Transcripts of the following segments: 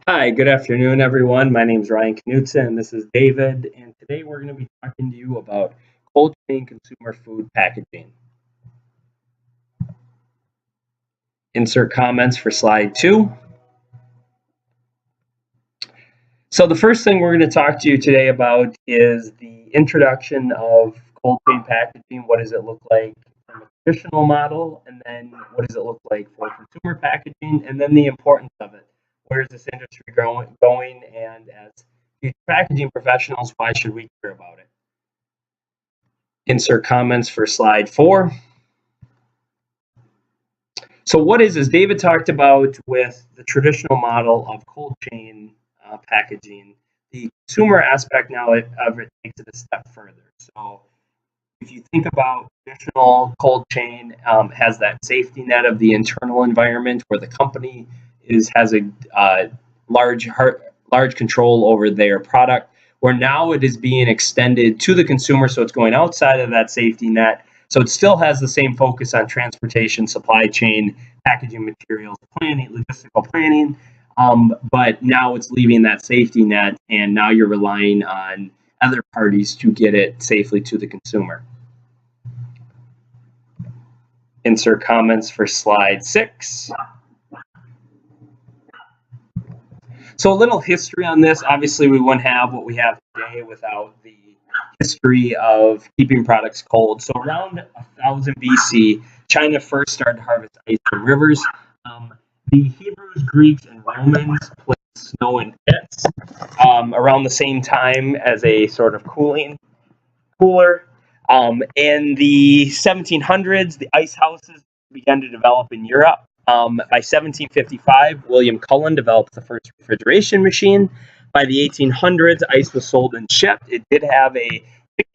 Hi, good afternoon, everyone. My name is Ryan Knutson, and this is David. And today we're going to be talking to you about cold chain consumer food packaging. Insert comments for slide 2. So, the first thing we're going to talk to you today about is the introduction of cold chain packaging. What does it look like from a traditional model? And then what does it look like for consumer packaging? And then the importance of it. Where is this industry going? And as future packaging professionals, why should we care about it? Insert comments for slide 4. So what is, as David talked about with the traditional model of cold chain packaging, the consumer aspect now of it takes it a step further. So if you think about traditional cold chain, has that safety net of the internal environment where the company has a large control over their product, where now it is being extended to the consumer, so it's going outside of that safety net. So it still has the same focus on transportation, supply chain, packaging materials, planning, logistical planning, but now it's leaving that safety net, and now you're relying on other parties to get it safely to the consumer. Insert comments for slide 6. So a little history on this. Obviously, we wouldn't have what we have today without the history of keeping products cold. So around 1000 BC, China first started to harvest ice from rivers. The Hebrews, Greeks, and Romans placed snow in pits around the same time as a sort of cooler. In the 1700s, the ice houses began to develop in Europe. By 1755, William Cullen developed the first refrigeration machine. By the 1800s, ice was sold and shipped. It did have a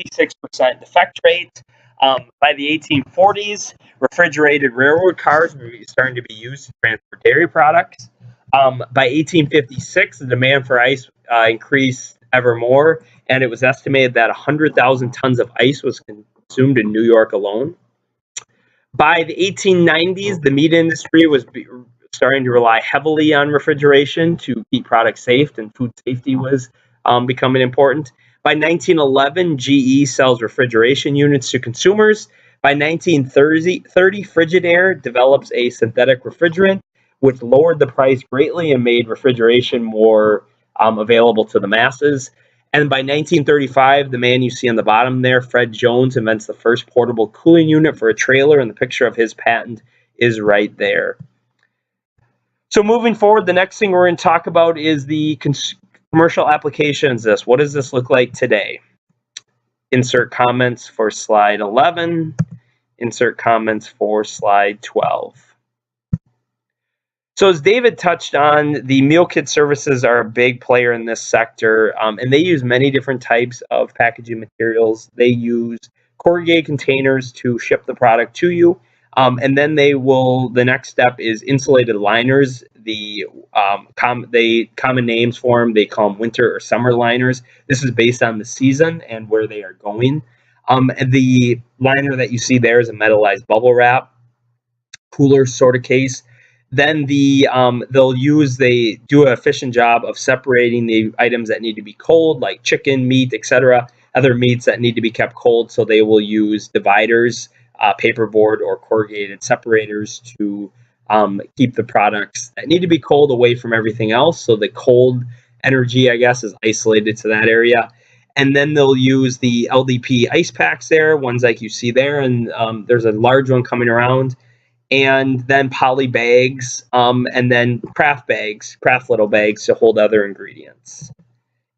66% defect rate. By the 1840s, refrigerated railroad cars were starting to be used to transport dairy products. By 1856, the demand for ice increased ever more, and it was estimated that 100,000 tons of ice was consumed in New York alone. By the 1890s, the meat industry was starting to rely heavily on refrigeration to keep products safe, and food safety was becoming important. By 1911, GE sells refrigeration units to consumers. By 1930, Frigidaire develops a synthetic refrigerant, which lowered the price greatly and made refrigeration more available to the masses. And by 1935, the man you see on the bottom there, Fred Jones, invents the first portable cooling unit for a trailer, and the picture of his patent is right there. So moving forward, the next thing we're going to talk about is the commercial applications. What does this look like today? Insert comments for slide 11. Insert comments for slide 12. So as David touched on, the meal kit services are a big player in this sector, and they use many different types of packaging materials. They use corrugated containers to ship the product to you, and then the next step is insulated liners. The common names for them, they call them winter or summer liners. This is based on the season and where they are going. And the liner that you see there is a metallized bubble wrap, cooler sort of case. Then they do an efficient job of separating the items that need to be cold, like chicken, meat, etc., other meats that need to be kept cold. So they will use dividers, paperboard, or corrugated separators to keep the products that need to be cold away from everything else. So the cold energy, I guess, is isolated to that area. And then they'll use the LDP ice packs there, ones like you see there, and there's a large one coming around. And then poly bags, and then craft little bags to hold other ingredients.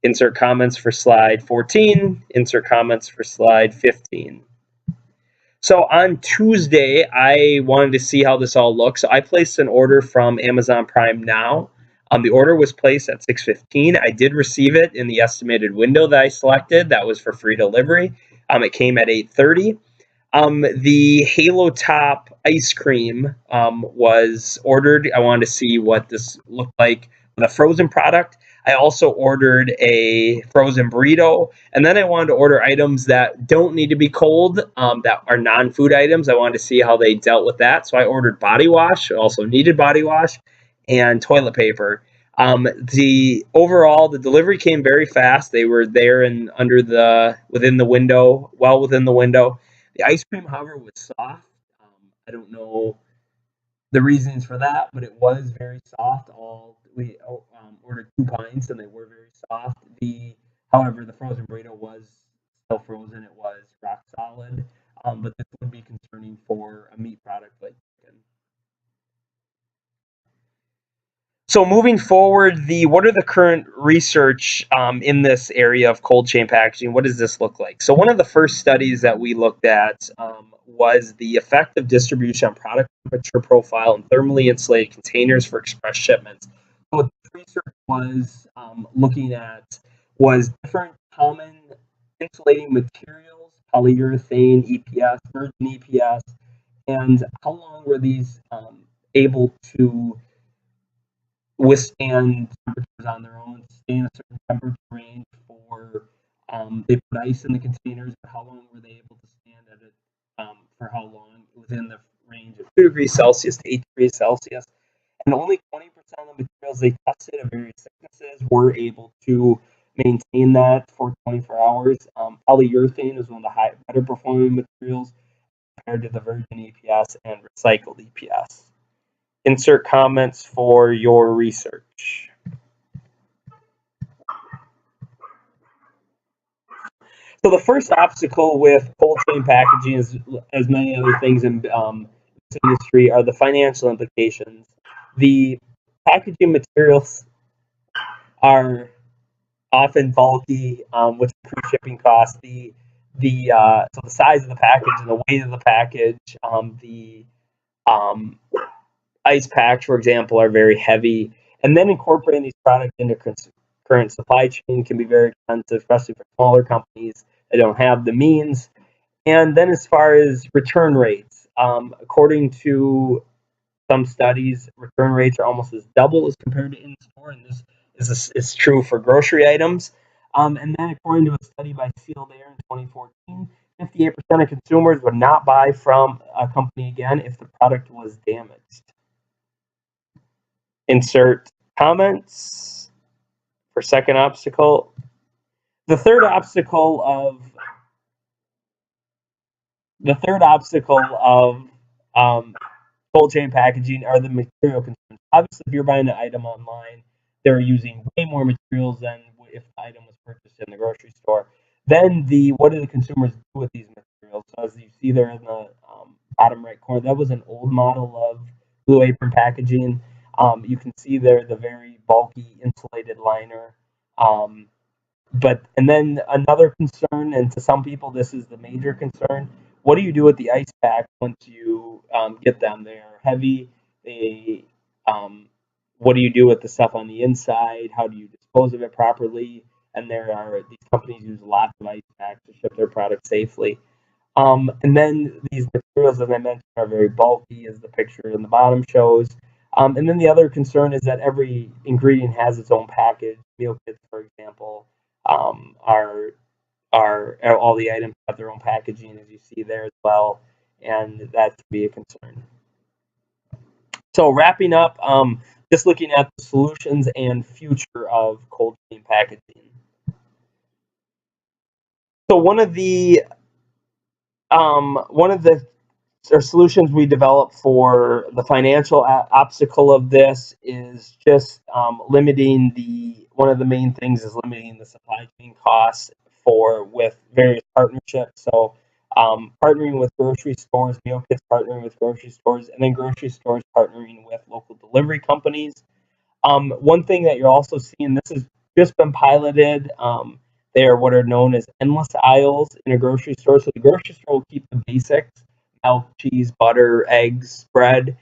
Insert comments for slide 14. Insert comments for slide 15. So on Tuesday, I wanted to see how this all looks. So I placed an order from Amazon Prime Now. The order was placed at 6:15. I did receive it in the estimated window that I selected. That was for free delivery. It came at 8:30. The Halo Top ice cream was ordered. I wanted to see what this looked like with a frozen product. I also ordered a frozen burrito, and then I wanted to order items that don't need to be cold, that are non-food items. I wanted to see how they dealt with that. So I ordered body wash, also needed body wash, and toilet paper. The overall, the delivery came very fast. They were there and within the window, well within the window. The ice cream, however, was soft. I don't know the reasons for that, but it was very soft. We ordered 2 pints, and they were very soft. However, the frozen burrito was still frozen. It was rock solid. But this would be concerning for a meat product like chicken. So moving forward, what are the current research in this area of cold chain packaging? What does this look like? So one of the first studies that we looked at was the effect of distribution on product temperature profile and thermally insulated containers for express shipments. So what this research was looking at was different common insulating materials, polyurethane, EPS, virgin EPS, and how long were these able to withstand temperatures on their own, stay in a certain temperature range for. They put ice in the containers, but how long were they able to stand at it for how long within the range of 2 degrees Celsius to 8 degrees Celsius? And only 20% of the materials they tested of various thicknesses were able to maintain that for 24 hours. Polyurethane is one of the better performing materials compared to the virgin EPS and recycled EPS. Insert comments for your research. So the first obstacle with cold chain packaging, as many other things in this industry, are the financial implications. The packaging materials are often bulky, which increase shipping costs. So the size of the package and the weight of the package, the ice packs, for example, are very heavy, and then incorporating these products into current supply chain can be very expensive, especially for smaller companies that don't have the means. And then as far as return rates, according to some studies, return rates are almost as double as compared to in-store, and this is true for grocery items. And then according to a study by Sealed Air in 2014, 58% of consumers would not buy from a company again if the product was damaged. Insert comments for second obstacle. The third obstacle of cold chain packaging are the material concerns. Obviously, if you're buying an item online, they're using way more materials than if the item was purchased in the grocery store. Then what do the consumers do with these materials? So as you see there in the bottom right corner, that was an old model of Blue Apron packaging. You can see there the very bulky insulated liner. And then another concern, and to some people this is the major concern, what do you do with the ice pack once you get them? They're heavy. What do you do with the stuff on the inside? How do you dispose of it properly? And these companies use lots of ice packs to ship their product safely. And then these materials, as I mentioned, are very bulky, as the picture in the bottom shows. And then the other concern is that every ingredient has its own package. Meal kits, for example, are all the items have their own packaging, as you see there as well, and that could be a concern. So wrapping up, just looking at the solutions and future of cold chain packaging. So one of the solutions we developed for the financial obstacle of this is just limiting one of the main things is limiting the supply chain costs with various partnerships. So partnering with grocery stores, meal kits partnering with grocery stores, and then grocery stores partnering with local delivery companies. One thing that you're also seeing, this has just been piloted. They are what are known as endless aisles in a grocery store. So the grocery store will keep the basics: milk, cheese, butter, eggs, bread,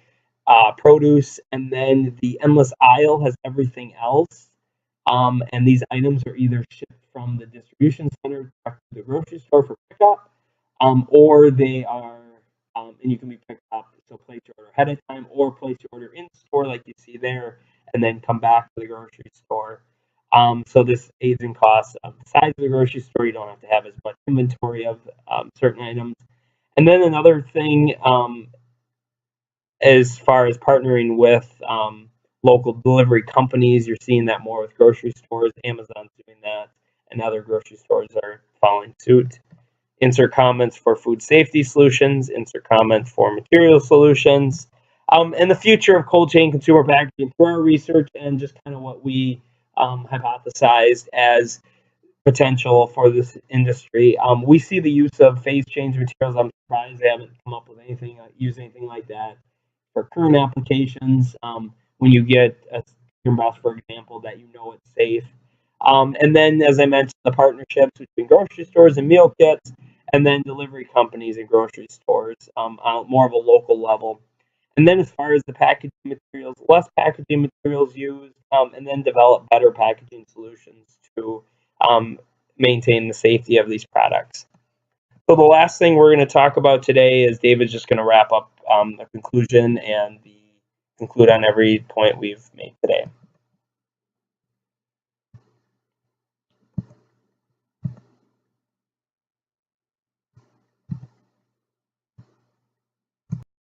produce, and then the endless aisle has everything else. And these items are either shipped from the distribution center back to the grocery store for pickup, or they are, and you can be picked up. So place your order ahead of time, or place your order in store, like you see there, and then come back to the grocery store. So this aids in costs of the size of the grocery store. You don't have to have as much inventory of certain items. And then another thing, as far as partnering with local delivery companies. You're seeing that more with grocery stores. Amazon's doing that, and other grocery stores are following suit. Insert comments for food safety solutions, insert comments for material solutions, and the future of cold chain consumer packaging through our research and just kind of what we hypothesized as potential for this industry. We see the use of phase change materials. I'm surprised they haven't come up with anything, use anything like that for current applications. When you get a chicken broth, for example, that you know it's safe. And then, as I mentioned, the partnerships between grocery stores and meal kits, and then delivery companies and grocery stores on more of a local level. And then, as far as the packaging materials, less packaging materials used, and then develop better packaging solutions to um, maintain the safety of these products. So the last thing we're going to talk about today is David's just going to wrap up the conclusion and conclude on every point we've made today.